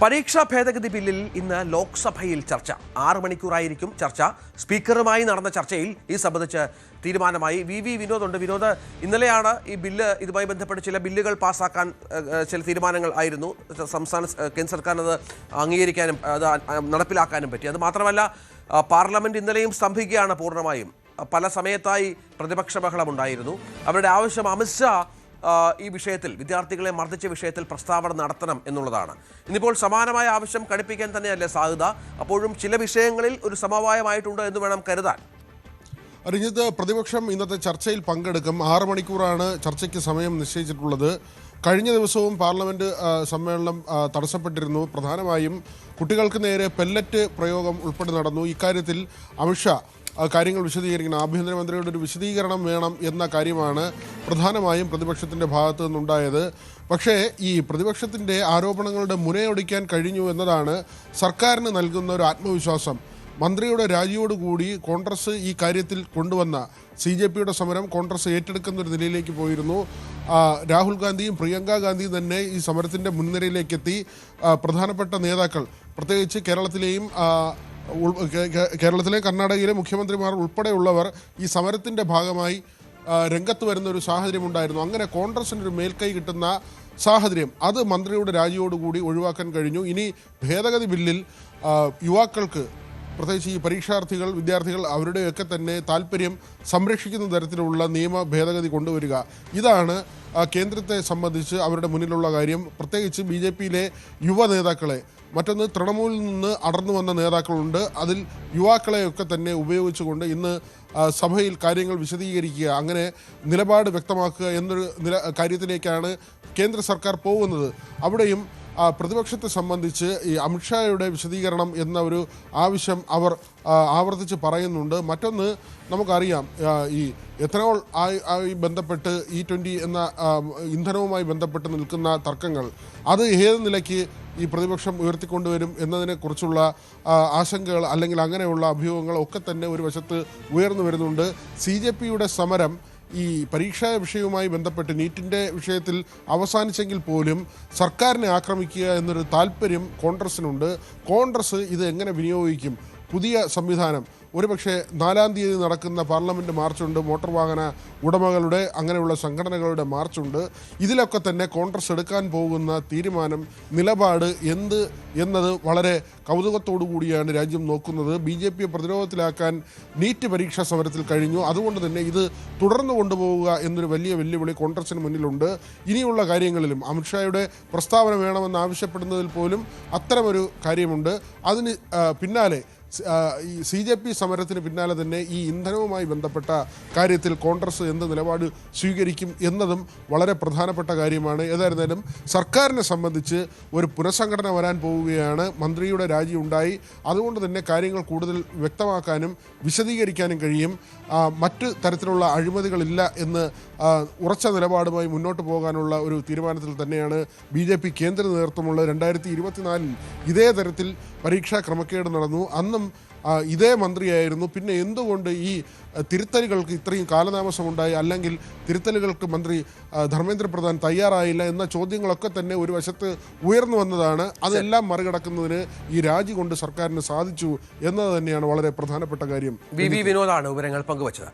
പരീക്ഷാ ഭേദഗതി ബില്ലിൽ ഇന്ന് ലോക്സഭയിൽ ചർച്ച 6 മണിക്കൂറായിരിക്കും ചർച്ച. സ്പീക്കറുമായി നടന്ന ചർച്ചയിൽ ഈ സംബന്ധിച്ച് തീരുമാനമായി. വി വിനോദ് ഉണ്ട്. വിനോദ്, ഇന്നലെയാണ് ഈ ബില്ല് ഇതുമായി ബന്ധപ്പെട്ട് ചില ബില്ലുകൾ പാസ്സാക്കാൻ ചില തീരുമാനങ്ങൾ ആയിരുന്നു. കേന്ദ്ര സർക്കാരിന് അത് അംഗീകരിക്കാനും അത് നടപ്പിലാക്കാനും പറ്റി. അത് മാത്രമല്ല, പാർലമെന്റ് ഇന്നലെയും സ്തംഭിക്കുകയാണ് പൂർണ്ണമായും. പല സമയത്തായി പ്രതിപക്ഷ ബഹളമുണ്ടായിരുന്നു. അവരുടെ ആവശ്യം അമിത്ഷാ ഈ വിഷയത്തിൽ, വിദ്യാർത്ഥികളെ മർദ്ദിച്ച വിഷയത്തിൽ പ്രസ്താവന നടത്തണം എന്നുള്ളതാണ്. ഇന്നിപ്പോൾ സമാനമായ ആവശ്യം കടുപ്പിക്കാൻ തന്നെയല്ലേ സാധ്യത? അപ്പോഴും ചില വിഷയങ്ങളിൽ ഒരു സമവായമായിട്ടുണ്ട് എന്ന് വേണം കരുതാൻ. അറിഞ്ഞത് പ്രതിപക്ഷം ഇന്നത്തെ ചർച്ചയിൽ പങ്കെടുക്കും. 6 മണിക്കൂറാണ് ചർച്ചയ്ക്ക് സമയം നിശ്ചയിച്ചിട്ടുള്ളത്. കഴിഞ്ഞ ദിവസവും പാർലമെന്റ് സമ്മേളനം തടസ്സപ്പെട്ടിരുന്നു. പ്രധാനമായും കുട്ടികൾക്ക് നേരെ പെല്ലറ്റ് പ്രയോഗം ഉൾപ്പെടെ നടന്നു. ഇക്കാര്യത്തിൽ അമിത്ഷാ കാര്യങ്ങൾ വിശദീകരിക്കണം. ആഭ്യന്തരമന്ത്രിയുടെ ഒരു വിശദീകരണം വേണം എന്ന കാര്യമാണ് പ്രധാനമായും പ്രതിപക്ഷത്തിൻ്റെ ഭാഗത്തു നിന്നുണ്ടായത്. പക്ഷേ ഈ പ്രതിപക്ഷത്തിൻ്റെ ആരോപണങ്ങളുടെ മുനയൊടിക്കാൻ കഴിഞ്ഞു എന്നതാണ് സർക്കാരിന് നൽകുന്ന ഒരു ആത്മവിശ്വാസം. മന്ത്രിയുടെ രാജിയോടുകൂടി കോൺഗ്രസ് ഈ കാര്യത്തിൽ കൊണ്ടുവന്ന CJPയുടെ സമരം കോൺഗ്രസ് ഏറ്റെടുക്കുന്ന ഒരു നിലയിലേക്ക് പോയിരുന്നു. രാഹുൽ ഗാന്ധിയും പ്രിയങ്ക ഗാന്ധിയും തന്നെ ഈ സമരത്തിൻ്റെ മുൻനിരയിലേക്കെത്തി. പ്രധാനപ്പെട്ട നേതാക്കൾ, പ്രത്യേകിച്ച് കേരളത്തിലെ കർണാടകയിലെ മുഖ്യമന്ത്രിമാർ ഉൾപ്പെടെയുള്ളവർ ഈ സമരത്തിൻ്റെ ഭാഗമായി രംഗത്ത് വരുന്ന ഒരു സാഹചര്യമുണ്ടായിരുന്നു. അങ്ങനെ കോൺഗ്രസിനൊരു മേൽക്കൈ കിട്ടുന്ന സാഹചര്യം അത് മന്ത്രിയുടെ രാജിയോടുകൂടി ഒഴിവാക്കാൻ കഴിഞ്ഞു. ഇനി ഭേദഗതി ബില്ലിൽ യുവാക്കൾക്ക്, പ്രത്യേകിച്ച് ഈ പരീക്ഷാർത്ഥികൾ, വിദ്യാർത്ഥികൾ, അവരുടെയൊക്കെ തന്നെ താല്പര്യം സംരക്ഷിക്കുന്ന തരത്തിലുള്ള നിയമ ഭേദഗതി കൊണ്ടുവരിക, ഇതാണ് കേന്ദ്രത്തെ സംബന്ധിച്ച് അവരുടെ മുന്നിലുള്ള കാര്യം. പ്രത്യേകിച്ച് BJPയിലെ യുവ നേതാക്കളെ, മറ്റൊന്ന് തൃണമൂലിൽ നിന്ന് അടർന്നു വന്ന നേതാക്കളുണ്ട്, അതിൽ യുവാക്കളെയൊക്കെ തന്നെ ഉപയോഗിച്ചുകൊണ്ട് ഇന്ന് സഭയിൽ കാര്യങ്ങൾ വിശദീകരിക്കുക, അങ്ങനെ നിലപാട് വ്യക്തമാക്കുക എന്നൊരു കാര്യത്തിലേക്കാണ് കേന്ദ്ര സർക്കാർ പോകുന്നത്. അവിടെയും പ്രതിപക്ഷത്തെ സംബന്ധിച്ച് ഈ അമിത്ഷായുടെ വിശദീകരണം എന്ന ഒരു ആവശ്യം അവർ ആവർത്തിച്ച് പറയുന്നുണ്ട്. മറ്റൊന്ന്, നമുക്കറിയാം ഈ എഥനോൾ ആയി ബന്ധപ്പെട്ട് E20 എന്ന ഇന്ധനവുമായി ബന്ധപ്പെട്ട് നിൽക്കുന്ന തർക്കങ്ങൾ, അത് ഏത് നിലയ്ക്ക് ഈ പ്രതിപക്ഷം ഉയർത്തിക്കൊണ്ടുവരും എന്നതിനെക്കുറിച്ചുള്ള ആശങ്കകൾ അല്ലെങ്കിൽ അങ്ങനെയുള്ള അഭ്യൂഹങ്ങൾ ഒക്കെ തന്നെ ഒരു വശത്ത് ഉയർന്നു വരുന്നുണ്ട്. CJPയുടെ സമരം ഈ പരീക്ഷാ വിഷയവുമായി ബന്ധപ്പെട്ട് നീറ്റിൻ്റെ വിഷയത്തിൽ അവസാനിച്ചെങ്കിൽ പോലും സർക്കാരിനെ ആക്രമിക്കുക എന്നൊരു താല്പര്യം കോൺഗ്രസിനുണ്ട്. കോൺഗ്രസ് ഇത് എങ്ങനെ വിനിയോഗിക്കും? പുതിയ സംവിധാനം, ഒരുപക്ഷെ 4-ാം തീയതി നടക്കുന്ന പാർലമെൻറ്റ് മാർച്ചുണ്ട്, മോട്ടോർ വാഹന ഉടമകളുടെ അങ്ങനെയുള്ള സംഘടനകളുടെ മാർച്ചുണ്ട്. ഇതിലൊക്കെ തന്നെ കോൺഗ്രസ് എടുക്കാൻ പോകുന്ന തീരുമാനം, നിലപാട് എന്ത് എന്നത് വളരെ കൗതുകത്തോടു കൂടിയാണ് രാജ്യം നോക്കുന്നത്. BJPയെ പ്രതിരോധത്തിലാക്കാൻ നീറ്റ് പരീക്ഷാ സമരത്തിൽ കഴിഞ്ഞു. അതുകൊണ്ട് തന്നെ ഇത് തുടർന്നു കൊണ്ടുപോവുക എന്നൊരു വലിയ വെല്ലുവിളി കോൺഗ്രസിന് മുന്നിലുണ്ട്. ഇനിയുള്ള കാര്യങ്ങളിലും അമിത്ഷായുടെ പ്രസ്താവന വേണമെന്ന് ആവശ്യപ്പെടുന്നതിൽ പോലും അത്തരമൊരു കാര്യമുണ്ട്. അതിന് പിന്നാലെ ഈ CJP സമരത്തിന് പിന്നാലെ തന്നെ ഈ ഇന്ധനവുമായി ബന്ധപ്പെട്ട കാര്യത്തിൽ കോൺഗ്രസ് എന്ത് നിലപാട് സ്വീകരിക്കും എന്നതും വളരെ പ്രധാനപ്പെട്ട കാര്യമാണ്. ഏതായിരുന്നാലും സർക്കാരിനെ സംബന്ധിച്ച് ഒരു പുനഃസംഘടന വരാൻ പോവുകയാണ്. മന്ത്രിയുടെ രാജി ഉണ്ടായി. അതുകൊണ്ട് തന്നെ കാര്യങ്ങൾ കൂടുതൽ വ്യക്തമാക്കാനും വിശദീകരിക്കാനും കഴിയും. മറ്റ് തരത്തിലുള്ള അഴിമതികളില്ല എന്ന് ഉറച്ച നിലപാടുമായി മുന്നോട്ട് പോകാനുള്ള ഒരു തീരുമാനത്തിൽ തന്നെയാണ് BJP കേന്ദ്ര നേതൃത്വമുള്ള. 2024 ഇതേ തരത്തിൽ പരീക്ഷാ ക്രമക്കേട് നടന്നു. അന്നും ഇതേ മന്ത്രിയായിരുന്നു. പിന്നെ എന്തുകൊണ്ട് ഈ തിരുത്തലുകൾക്ക് ഇത്രയും കാലതാമസമുണ്ടായി, അല്ലെങ്കിൽ തിരുത്തലുകൾക്ക് മന്ത്രി ധർമ്മേന്ദ്ര പ്രധാൻ തയ്യാറായില്ല എന്ന ചോദ്യങ്ങളൊക്കെ തന്നെ ഒരു വശത്ത് ഉയർന്നു വന്നതാണ്. അതെല്ലാം മറികടക്കുന്നതിന് ഈ രാജി കൊണ്ട് സർക്കാരിന് സാധിച്ചു എന്നത് തന്നെയാണ് വളരെ പ്രധാനപ്പെട്ട കാര്യം. വി വിനോദാണ് വിവരങ്ങൾ പങ്കുവച്ചത്.